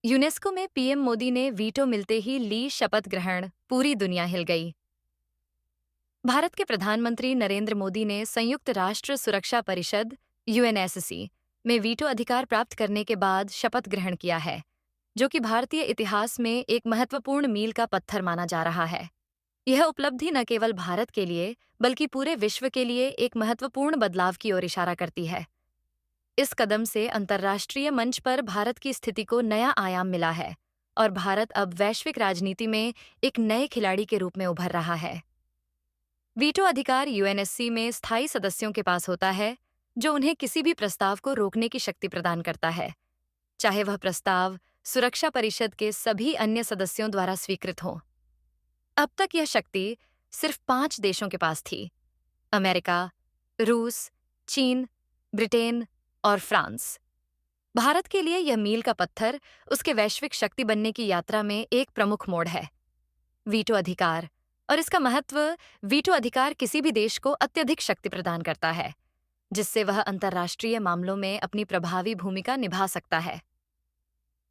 UNESCO में PM Modi ने veto मिलते ही ली शपथ ग्रहण, पूरी दुनिया हिल गई। भारत के प्रधानमंत्री नरेंद्र मोदी ने संयुक्त राष्ट्र सुरक्षा परिषद यूएनएससी में वीटो अधिकार प्राप्त करने के बाद शपथ ग्रहण किया है, जो कि भारतीय इतिहास में एक महत्वपूर्ण मील का पत्थर माना जा रहा है। यह उपलब्धि न केवल भारत के लिए बल्कि पूरे विश्व के लिए एक महत्वपूर्ण बदलाव की ओर इशारा करती है। इस कदम से अंतर्राष्ट्रीय मंच पर भारत की स्थिति को नया आयाम मिला है और भारत अब वैश्विक राजनीति में एक नए खिलाड़ी के रूप में उभर रहा है। वीटो अधिकार यूएनएससी में स्थायी सदस्यों के पास होता है, जो उन्हें किसी भी प्रस्ताव को रोकने की शक्ति प्रदान करता है, चाहे वह प्रस्ताव सुरक्षा परिषद के सभी अन्य सदस्यों द्वारा स्वीकृत हो। अब तक यह शक्ति सिर्फ 5 देशों के पास थी: अमेरिका, रूस, चीन, ब्रिटेन और फ्रांस। भारत के लिए यह मील का पत्थर उसके वैश्विक शक्ति बनने की यात्रा में एक प्रमुख मोड़ है। वीटो अधिकार और इसका महत्व। वीटो अधिकार किसी भी देश को अत्यधिक शक्ति प्रदान करता है, जिससे वह अंतर्राष्ट्रीय मामलों में अपनी प्रभावी भूमिका निभा सकता है।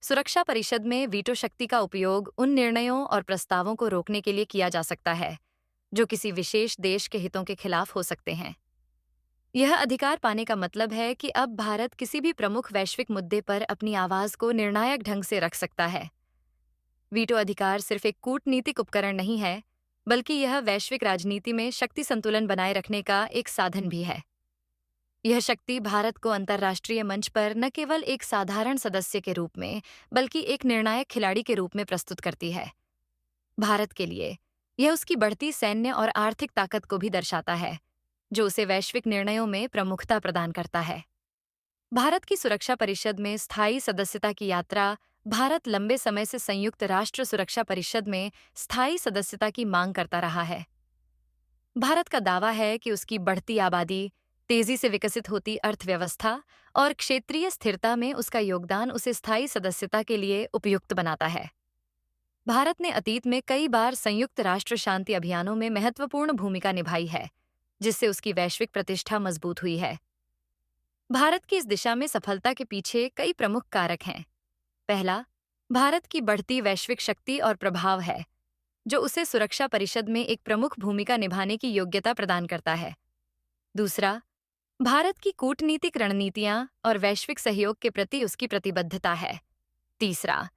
सुरक्षा परिषद में वीटो शक्ति का उपयोग उन निर्णयों और प्रस्तावों को रोकने के लिए किया जा सकता है, जो किसी विशेष देश के हितों के खिलाफ हो सकते हैं। यह अधिकार पाने का मतलब है कि अब भारत किसी भी प्रमुख वैश्विक मुद्दे पर अपनी आवाज को निर्णायक ढंग से रख सकता है। वीटो अधिकार सिर्फ एक कूटनीतिक उपकरण नहीं है, बल्कि यह वैश्विक राजनीति में शक्ति संतुलन बनाए रखने का एक साधन भी है। यह शक्ति भारत को अंतर्राष्ट्रीय मंच पर न केवल एक साधारण सदस्य के रूप में, बल्कि एक निर्णायक खिलाड़ी के रूप में प्रस्तुत करती है। भारत के लिए यह उसकी बढ़ती सैन्य और आर्थिक ताकत को भी दर्शाता है, जो उसे वैश्विक निर्णयों में प्रमुखता प्रदान करता है। भारत की सुरक्षा परिषद में स्थायी सदस्यता की यात्रा। भारत लंबे समय से संयुक्त राष्ट्र सुरक्षा परिषद में स्थायी सदस्यता की मांग करता रहा है। भारत का दावा है कि उसकी बढ़ती आबादी, तेजी से विकसित होती अर्थव्यवस्था और क्षेत्रीय स्थिरता में उसका योगदान उसे स्थायी सदस्यता के लिए उपयुक्त बनाता है। भारत ने अतीत में कई बार संयुक्त राष्ट्र शांति अभियानों में महत्वपूर्ण भूमिका निभाई है, जिससे उसकी वैश्विक प्रतिष्ठा मजबूत हुई है। भारत की इस दिशा में सफलता के पीछे कई प्रमुख कारक हैं। पहला, भारत की बढ़ती वैश्विक शक्ति और प्रभाव है, जो उसे सुरक्षा परिषद में एक प्रमुख भूमिका निभाने की योग्यता प्रदान करता है। दूसरा, भारत की कूटनीतिक रणनीतियां और वैश्विक सहयोग के प्रति उसकी प्रतिबद्धता है। तीसरा,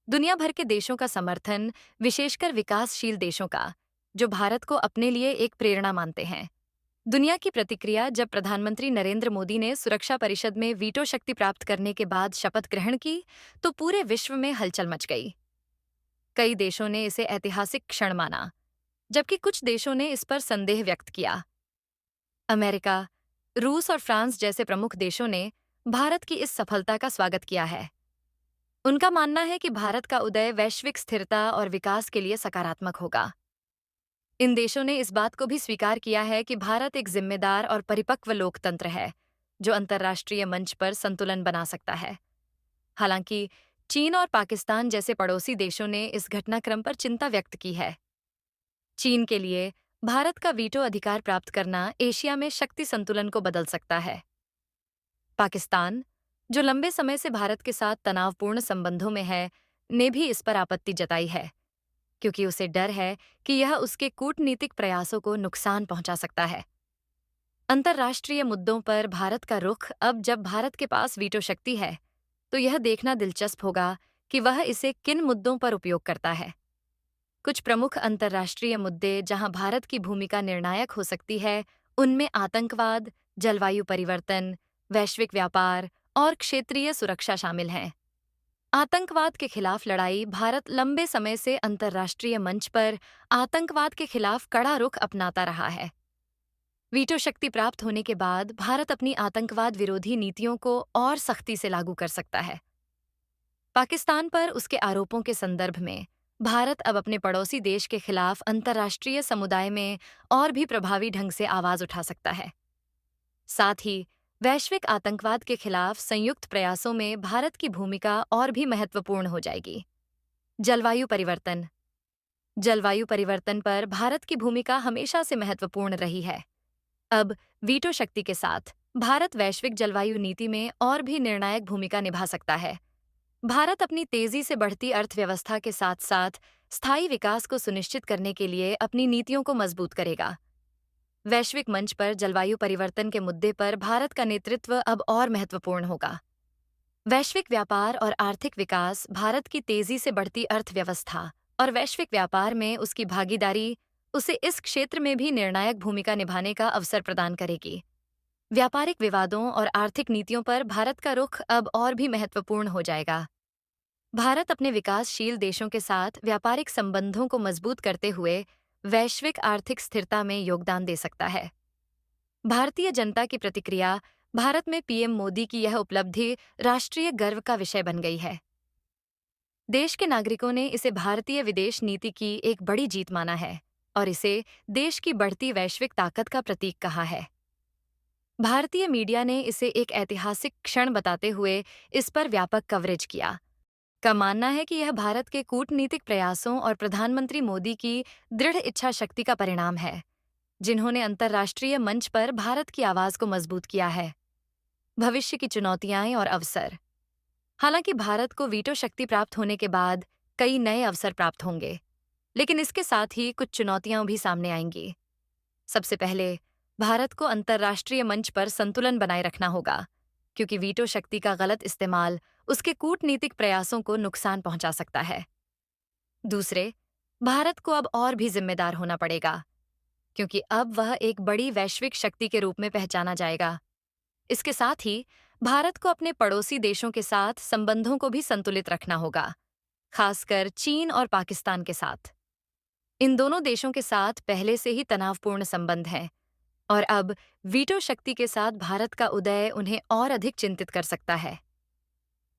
दुनिया भर के देशों का समर्थन, विशेषकर विकासशील देशों का, जो भारत को अपने लिए एक प्रेरणा मानते हैं। दुनिया की प्रतिक्रिया। जब प्रधानमंत्री नरेंद्र मोदी ने सुरक्षा परिषद में वीटो शक्ति प्राप्त करने के बाद शपथ ग्रहण की, तो पूरे विश्व में हलचल मच गई। कई देशों ने इसे ऐतिहासिक क्षण माना, जबकि कुछ देशों ने इस पर संदेह व्यक्त किया। अमेरिका, रूस और फ्रांस जैसे प्रमुख देशों ने भारत की इस सफलता का स्वागत किया है। उनका मानना है कि भारत का उदय वैश्विक स्थिरता और विकास के लिए सकारात्मक होगा। इन देशों ने इस बात को भी स्वीकार किया है कि भारत एक जिम्मेदार और परिपक्व लोकतंत्र है, जो अंतर्राष्ट्रीय मंच पर संतुलन बना सकता है। हालांकि चीन और पाकिस्तान जैसे पड़ोसी देशों ने इस घटनाक्रम पर चिंता व्यक्त की है। चीन के लिए भारत का वीटो अधिकार प्राप्त करना एशिया में शक्ति संतुलन को बदल सकता है। पाकिस्तान, जो लंबे समय से भारत के साथ तनावपूर्ण संबंधों में है, ने भी इस पर आपत्ति जताई है, क्योंकि उसे डर है कि यह उसके कूटनीतिक प्रयासों को नुकसान पहुंचा सकता है। अंतर्राष्ट्रीय मुद्दों पर भारत का रुख। अब जब भारत के पास वीटो शक्ति है, तो यह देखना दिलचस्प होगा कि वह इसे किन मुद्दों पर उपयोग करता है। कुछ प्रमुख अंतर्राष्ट्रीय मुद्दे जहां भारत की भूमिका निर्णायक हो सकती है, उनमें आतंकवाद, जलवायु परिवर्तन, वैश्विक व्यापार और क्षेत्रीय सुरक्षा शामिल हैं। आतंकवाद के खिलाफ लड़ाई। भारत लंबे समय से अंतर्राष्ट्रीय मंच पर आतंकवाद के खिलाफ कड़ा रुख अपनाता रहा है। वीटो शक्ति प्राप्त होने के बाद भारत अपनी आतंकवाद विरोधी नीतियों को और सख्ती से लागू कर सकता है। पाकिस्तान पर उसके आरोपों के संदर्भ में भारत अब अपने पड़ोसी देश के खिलाफ अंतर्राष्ट्रीय समुदाय में और भी प्रभावी ढंग से आवाज उठा सकता है। साथ ही वैश्विक आतंकवाद के खिलाफ संयुक्त प्रयासों में भारत की भूमिका और भी महत्वपूर्ण हो जाएगी। जलवायु परिवर्तन। जलवायु परिवर्तन पर भारत की भूमिका हमेशा से महत्वपूर्ण रही है। अब वीटो शक्ति के साथ भारत वैश्विक जलवायु नीति में और भी निर्णायक भूमिका निभा सकता है। भारत अपनी तेजी से बढ़ती अर्थव्यवस्था के साथ साथ स्थायी विकास को सुनिश्चित करने के लिए अपनी नीतियों को मजबूत करेगा। वैश्विक मंच पर जलवायु परिवर्तन के मुद्दे पर भारत का नेतृत्व अब और महत्वपूर्ण होगा। वैश्विक व्यापार और आर्थिक विकास भारत की तेजी से बढ़ती अर्थव्यवस्था और वैश्विक व्यापार में उसकी भागीदारी उसे इस क्षेत्र में भी निर्णायक भूमिका निभाने का अवसर प्रदान करेगी। व्यापारिक विवादों और आर्थिक नीतियों पर भारत का रुख अब और भी महत्वपूर्ण हो जाएगा। भारत अपने विकासशील देशों के साथ व्यापारिक संबंधों को मजबूत करते हुए वैश्विक आर्थिक स्थिरता में योगदान दे सकता है। भारतीय जनता की प्रतिक्रिया भारत में पीएम मोदी की यह उपलब्धि राष्ट्रीय गर्व का विषय बन गई है। देश के नागरिकों ने इसे भारतीय विदेश नीति की एक बड़ी जीत माना है और इसे देश की बढ़ती वैश्विक ताकत का प्रतीक कहा है। भारतीय मीडिया ने इसे एक ऐतिहासिक क्षण बताते हुए इस पर व्यापक कवरेज किया। का मानना है कि यह भारत के कूटनीतिक प्रयासों और प्रधानमंत्री मोदी की दृढ़ इच्छा शक्ति का परिणाम है, जिन्होंने अंतर्राष्ट्रीय मंच पर भारत की आवाज को मजबूत किया है। भविष्य की चुनौतियां और अवसर। हालांकि भारत को वीटो शक्ति प्राप्त होने के बाद कई नए अवसर प्राप्त होंगे, लेकिन इसके साथ ही कुछ चुनौतियां भी सामने आएंगी। सबसे पहले, भारत को अंतर्राष्ट्रीय मंच पर संतुलन बनाए रखना होगा, क्योंकि वीटो शक्ति का गलत इस्तेमाल उसके कूटनीतिक प्रयासों को नुकसान पहुंचा सकता है। दूसरे, भारत को अब और भी जिम्मेदार होना पड़ेगा, क्योंकि अब वह एक बड़ी वैश्विक शक्ति के रूप में पहचाना जाएगा। इसके साथ ही भारत को अपने पड़ोसी देशों के साथ संबंधों को भी संतुलित रखना होगा, खासकर चीन और पाकिस्तान के साथ। इन दोनों देशों के साथ पहले से ही तनावपूर्ण संबंध हैं, और अब वीटो शक्ति के साथ भारत का उदय उन्हें और अधिक चिंतित कर सकता है।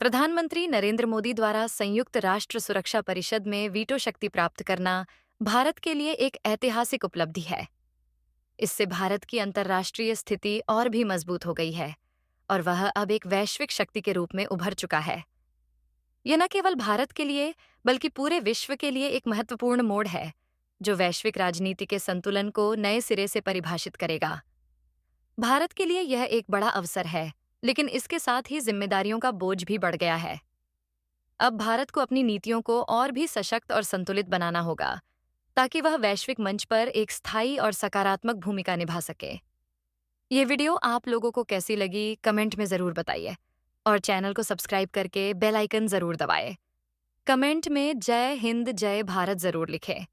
प्रधानमंत्री नरेंद्र मोदी द्वारा संयुक्त राष्ट्र सुरक्षा परिषद में वीटो शक्ति प्राप्त करना भारत के लिए एक ऐतिहासिक उपलब्धि है। इससे भारत की अंतर्राष्ट्रीय स्थिति और भी मजबूत हो गई है और वह अब एक वैश्विक शक्ति के रूप में उभर चुका है। यह न केवल भारत के लिए बल्कि पूरे विश्व के लिए एक महत्वपूर्ण मोड़ है, जो वैश्विक राजनीति के संतुलन को नए सिरे से परिभाषित करेगा। भारत के लिए यह एक बड़ा अवसर है, लेकिन इसके साथ ही जिम्मेदारियों का बोझ भी बढ़ गया है। अब भारत को अपनी नीतियों को और भी सशक्त और संतुलित बनाना होगा, ताकि वह वैश्विक मंच पर एक स्थायी और सकारात्मक भूमिका निभा सके। ये वीडियो आप लोगों को कैसी लगी, कमेंट में ज़रूर बताइए और चैनल को सब्सक्राइब करके बेल आइकन ज़रूर दबाएं। कमेंट में जय हिंद, जय भारत ज़रूर लिखें।